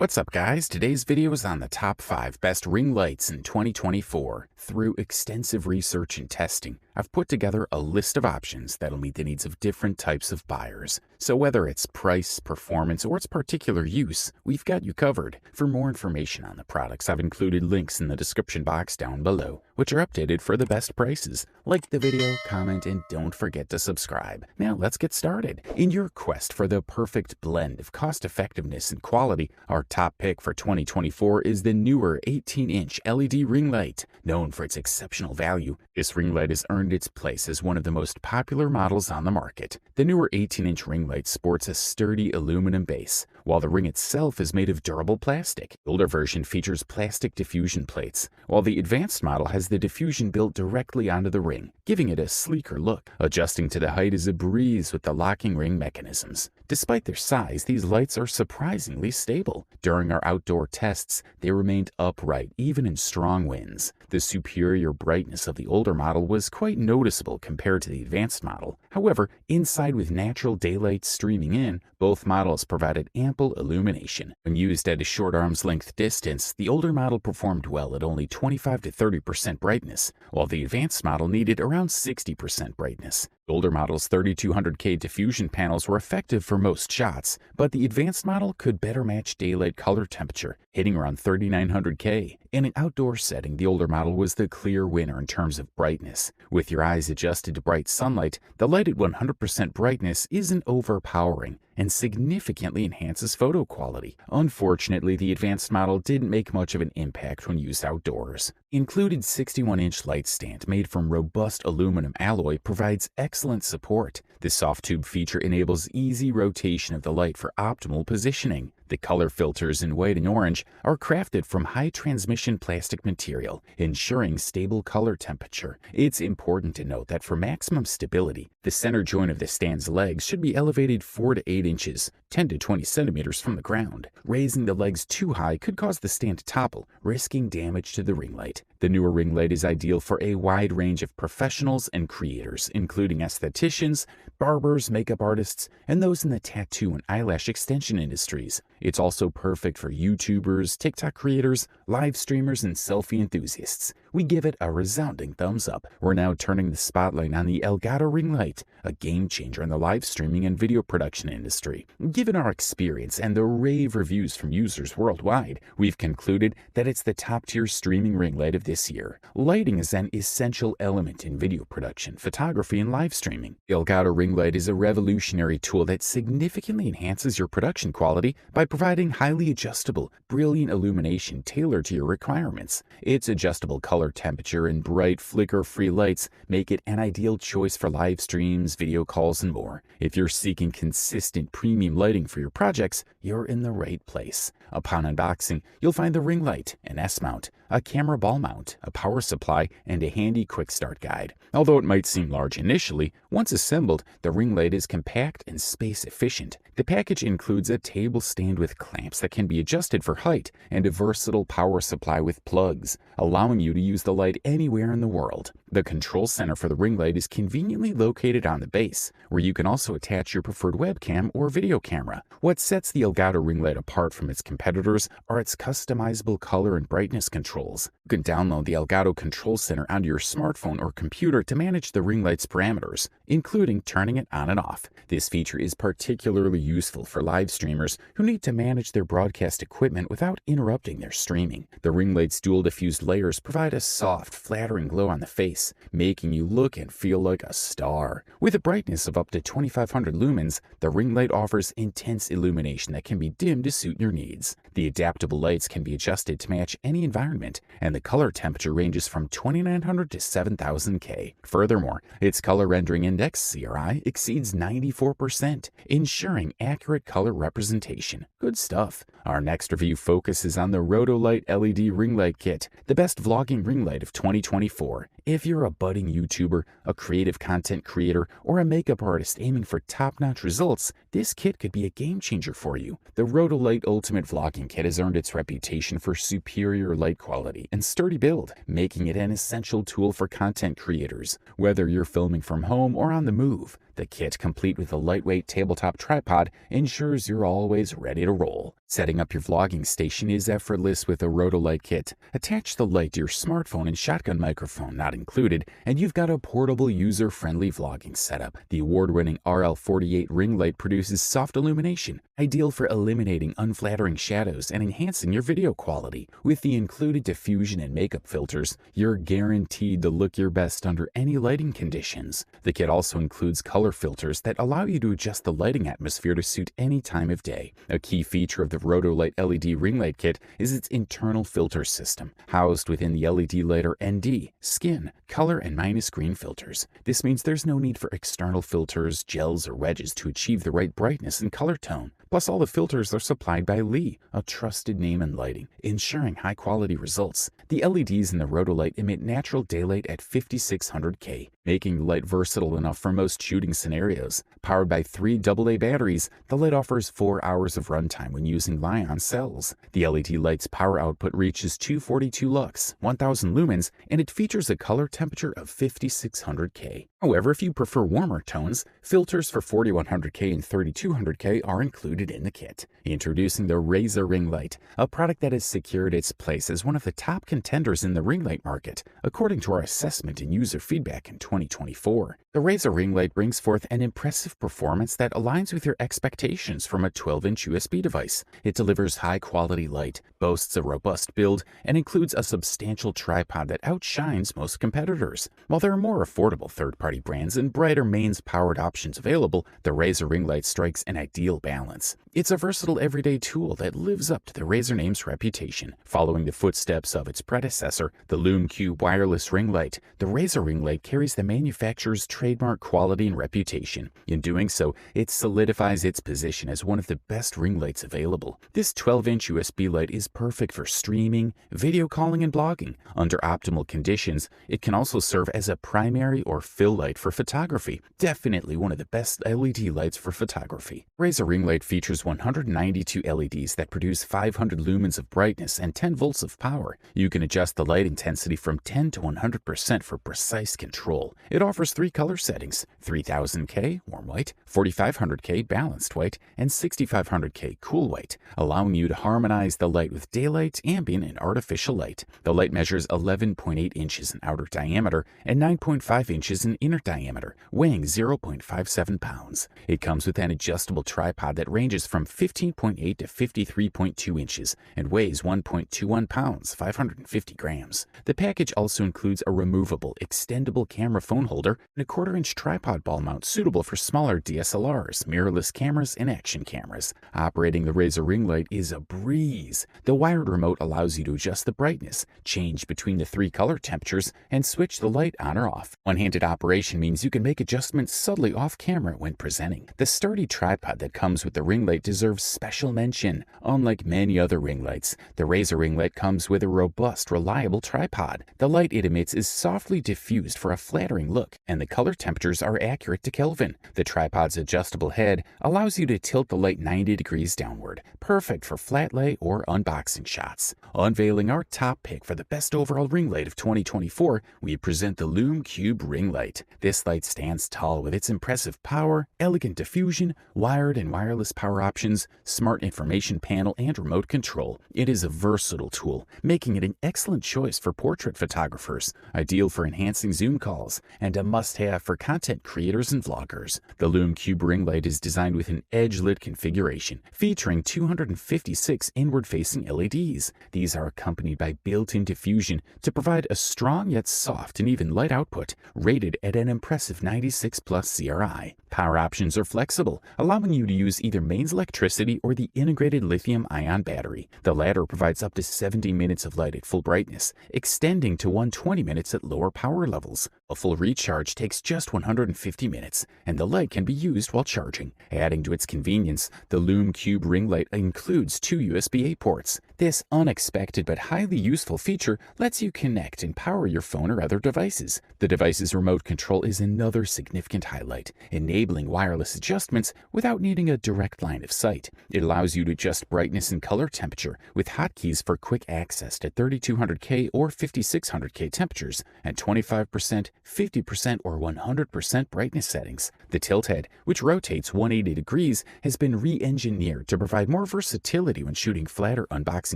What's up, guys? Today's video is on the top 5 best ring lights in 2024. Through extensive research and testing, I've put together a list of options that'll meet the needs of different types of buyers. So whether it's price, performance, or its particular use, we've got you covered. For more information on the products, I've included links in the description box down below, which are updated for the best prices. Like the video, comment, and don't forget to subscribe. Now let's get started. In your quest for the perfect blend of cost-effectiveness and quality, our top pick for 2024 is the newer 18-inch LED ring light. Known for its exceptional value, this ring light has earned its place as one of the most popular models on the market. The newer 18-inch ring light sports a sturdy aluminum base, while the ring itself is made of durable plastic. The older version features plastic diffusion plates, while the advanced model has the diffusion built directly onto the ring, giving it a sleeker look. Adjusting to the height is a breeze with the locking ring mechanisms. Despite their size, these lights are surprisingly stable. During our outdoor tests, they remained upright even in strong winds. The superior brightness of the older model was quite noticeable compared to the advanced model. However, inside with natural daylight streaming in, both models provided ample illumination. When used at a short arm's length distance, the older model performed well at only 25 to 30% brightness, while the advanced model needed around 60% brightness. The older model's 3200K diffusion panels were effective for most shots, but the advanced model could better match daylight color temperature, hitting around 3900K. In an outdoor setting, the older model was the clear winner in terms of brightness. With your eyes adjusted to bright sunlight, the light at 100% brightness isn't overpowering and significantly enhances photo quality. Unfortunately, the advanced model didn't make much of an impact when used outdoors. Included 61-inch light stand made from robust aluminum alloy provides excellent support. This soft tube feature enables easy rotation of the light for optimal positioning. The color filters in white and orange are crafted from high transmission plastic material, ensuring stable color temperature. It's important to note that for maximum stability, the center joint of the stand's legs should be elevated 4 to 8 inches, 10 to 20 centimeters from the ground. Raising the legs too high could cause the stand to topple, risking damage to the ring light. The newer ring light is ideal for a wide range of professionals and creators, including estheticians, barbers, makeup artists, and those in the tattoo and eyelash extension industries. It's also perfect for YouTubers, TikTok creators, live streamers, and selfie enthusiasts. We give it a resounding thumbs up. We're now turning the spotlight on the Elgato ring light, a game changer in the live streaming and video production industry. Given our experience and the rave reviews from users worldwide, we've concluded that it's the top-tier streaming ring light of this year. Lighting is an essential element in video production, photography, and live streaming. The Elgato ring light is a revolutionary tool that significantly enhances your production quality by providing highly adjustable, brilliant illumination tailored to your requirements. Its adjustable color temperature and bright flicker-free lights make it an ideal choice for live streams, video calls, and more. If you're seeking consistent premium lighting for your projects, you're in the right place. Upon unboxing, you'll find the ring light, an S-mount, a camera ball mount, a power supply, and a handy quick start guide. Although it might seem large initially, once assembled, the ring light is compact and space efficient. The package includes a table stand with clamps that can be adjusted for height and a versatile power supply with plugs, allowing you to use the light anywhere in the world. The control center for the ring light is conveniently located on the base, where you can also attach your preferred webcam or video camera. What sets the Elgato ring light apart from its competitors are its customizable color and brightness controls. You can download the Elgato Control Center onto your smartphone or computer to manage the ring light's parameters, including turning it on and off. This feature is particularly useful for live streamers who need to manage their broadcast equipment without interrupting their streaming. The ring light's dual diffused layers provide a soft, flattering glow on the face, making you look and feel like a star. With a brightness of up to 2500 lumens, the ring light offers intense illumination that can be dimmed to suit your needs. The adaptable lights can be adjusted to match any environment, and the color temperature ranges from 2900 to 7000K. Furthermore, its color rendering index, CRI, exceeds 94%, ensuring accurate color representation. Good stuff. Our next review focuses on the Rotolight LED ring light kit, the best vlogging ring light of 2024. If you're a budding YouTuber, a creative content creator, or a makeup artist aiming for top-notch results, this kit could be a game changer for you. The Rotolight Ultimate Vlogging Kit has earned its reputation for superior light quality and sturdy build, making it an essential tool for content creators. Whether you're filming from home or on the move, The kit, complete with a lightweight tabletop tripod, ensures you're always ready to roll. Setting up your vlogging station is effortless with a Rotolight kit. Attach the light to your smartphone and shotgun microphone not included, and you've got a portable, user-friendly vlogging setup. The award-winning RL48 ring light produces soft illumination, ideal for eliminating unflattering shadows and enhancing your video quality. With the included diffusion and makeup filters, you're guaranteed to look your best under any lighting conditions. The kit also includes color filters that allow you to adjust the lighting atmosphere to suit any time of day. A key feature of the Rotolight LED ring light kit is its internal filter system. Housed within the LED light are ND, skin, color, and minus green filters. This means there's no need for external filters, gels, or wedges to achieve the right brightness and color tone. Plus, all the filters are supplied by Lee, a trusted name in lighting, ensuring high-quality results. The LEDs in the Rotolight emit natural daylight at 5600K, making the light versatile enough for most shooting scenarios. Powered by 3 AA batteries, the light offers 4 hours of runtime when using Li-ion cells. The LED light's power output reaches 242 lux, 1000 lumens, and it features a color temperature of 5600K. However, if you prefer warmer tones, filters for 4100K and 3200K are included in the kit. Introducing the Razor Ring Light, a product that has secured its place as one of the top contenders in the ring light market, according to our assessment and user feedback in 2024. The Razor Ring Light brings forth an impressive performance that aligns with your expectations from a 12-inch USB device. It delivers high-quality light, boasts a robust build, and includes a substantial tripod that outshines most competitors. While there are more affordable third-party brands and brighter mains-powered options available, the Razor Ring Light strikes an ideal balance. It's a versatile everyday tool that lives up to the Razor name's reputation. Following the footsteps of its predecessor, the Lume Cube wireless ring light, the Razor Ring Light carries the manufacturer's trademark quality and reputation. In doing so, it solidifies its position as one of the best ring lights available. This 12-inch USB light is perfect for streaming, video calling, and blogging. Under optimal conditions, it can also serve as a primary or fill light for photography. Definitely one of the best LED lights for photography. Razor Ring Light features 192 LEDs that produce 500 lumens of brightness and 10 volts of power. You can adjust the light intensity from 10 to 100% for precise control. It offers 3 color settings: 3000K warm white, 4500K balanced white, and 6500K cool white, allowing you to harmonize the light with daylight, ambient, and artificial light. The light measures 11.8 inches in outer diameter and 9.5 inches in inner diameter, weighing 0.57 pounds. It comes with an adjustable tripod that ranges from 15.8 to 53.2 inches and weighs 1.21 pounds, 550 grams. The package also includes a removable, extendable camera phone holder and a 1/4-inch tripod ball mount suitable for smaller DSLRs, mirrorless cameras, and action cameras. Operating the Razor Ring Light is a breeze. The wired remote allows you to adjust the brightness, change between the 3 color temperatures, and switch the light on or off. One-handed operation means you can make adjustments subtly off camera when presenting. The sturdy tripod that comes with the ring light deserves special mention. Unlike many other ring lights, the Razor Ring Light comes with a robust, reliable tripod. The light it emits is softly diffused for a flattering look, and the color temperatures are accurate to Kelvin. The tripod's adjustable head allows you to tilt the light 90 degrees downward, perfect for flat lay or unboxing shots. Unveiling our top pick for the best overall ring light of 2024, we present the Lume Cube Ring Light. This light stands tall with its impressive power, elegant diffusion, wired and wireless power options, smart information panel, and remote control. It is a versatile tool, making it an excellent choice for portrait photographers, ideal for enhancing Zoom calls, and a must-have for content creators and vloggers. The Lume Cube Ring Light is designed with an edge-lit configuration, featuring 256 inward-facing LEDs. These are accompanied by built-in diffusion to provide a strong yet soft and even light output, rated at an impressive 96 plus CRI. Power options are flexible, allowing you to use either mains electricity or the integrated lithium-ion battery. The latter provides up to 70 minutes of light at full brightness, extending to 120 minutes at lower power levels. A full recharge takes just 150 minutes, and the light can be used while charging. Adding to its convenience, the Lume Cube Ring Light includes 2 USB-A ports. This unexpected but highly useful feature lets you connect and power your phone or other devices. The device's remote control is another significant highlight, enabling wireless adjustments without needing a direct line of sight. It allows you to adjust brightness and color temperature with hotkeys for quick access to 3200K or 5600K temperatures and 25%, 50%, or 100% brightness settings. The tilt head, which rotates 180 degrees, has been re-engineered to provide more versatility when shooting flat or unboxing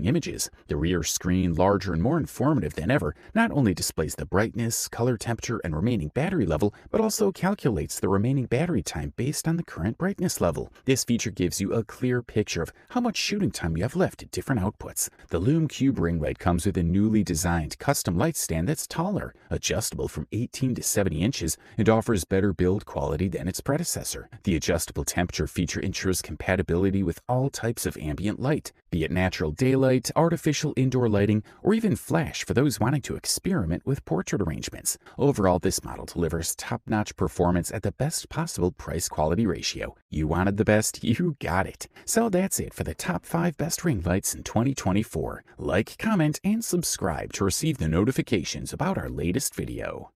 images. The rear screen, larger and more informative than ever, not only displays the brightness, color temperature, and remaining battery level, but also calculates the remaining battery time based on the current brightness level. This feature gives you a clear picture of how much shooting time you have left at different outputs. The Lume Cube ring light comes with a newly designed custom light stand that's taller, adjustable from 18 to 70 inches, and offers better build quality than its predecessor. The adjustable temperature feature ensures compatibility with all types of ambient light, be it natural daylight, artificial indoor lighting, or even flash for those wanting to experiment with portrait arrangements. Overall, this model delivers top-notch performance at the best possible price-quality ratio. You wanted the best, you got it. So that's it for the top 5 best ring lights in 2024. Like, comment, and subscribe to receive the notifications about our latest video.